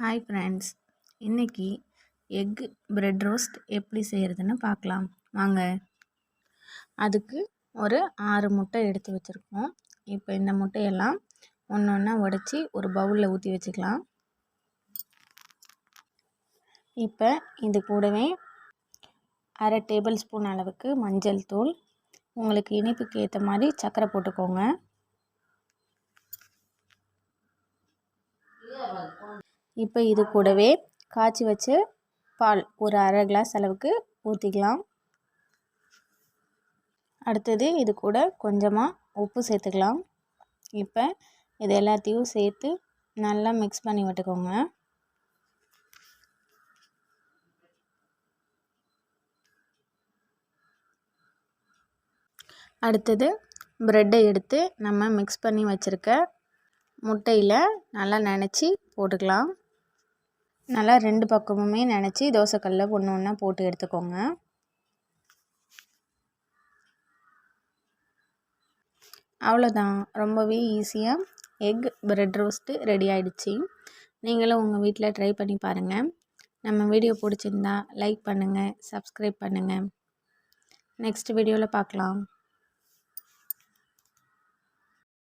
Hi friends, இன்றைக்கி egg bread roast எப்படி செய்கிறதுன்னு பார்க்கலாம் வாங்க. அதுக்கு ஒரு 6 முட்டை எடுத்து வச்சுருக்கோம். இப்போ இந்த முட்டையெல்லாம் ஒன்று ஒன்றா உடச்சி ஒரு பவுலில் ஊற்றி வச்சுக்கலாம். இப்போ இது கூடவே அரை டேபிள் ஸ்பூன் அளவுக்கு மஞ்சள் தூள், உங்களுக்கு இனிப்புக்கு ஏற்ற மாதிரி சர்க்கரை போட்டுக்கோங்க. இப்போ இது கூடவே காய்ச்சி வச்ச பால் ஒரு அரை கிளாஸ் அளவுக்கு ஊற்றிக்கலாம். அடுத்தது இது கூட கொஞ்சமாக உப்பு சேர்த்துக்கலாம். இப்போ இது எல்லாத்தையும் சேர்த்து நல்லா மிக்ஸ் பண்ணி விட்டுக்கோங்க. அடுத்தது ப்ரெட்டை எடுத்து நம்ம மிக்ஸ் பண்ணி வச்சுருக்க முட்டையில் நல்லா நனைச்சி போட்டுக்கலாம். நல்லா 2 பக்கமுமே நனைச்சி தோசைக்கல்லில் ஒன்று ஒன்றா போட்டு எடுத்துக்கோங்க. அவ்வளோதான், ரொம்பவே ஈஸியாக எக் பிரெட் ரோஸ்ட்டு ரெடி ஆகிடுச்சு. நீங்களும் உங்கள் வீட்டில் ட்ரை பண்ணி பாருங்கள். நம்ம வீடியோ பிடிச்சிருந்தா லைக் பண்ணுங்கள், சப்ஸ்கிரைப் பண்ணுங்கள். நெக்ஸ்ட் வீடியோவில் பார்க்கலாம்.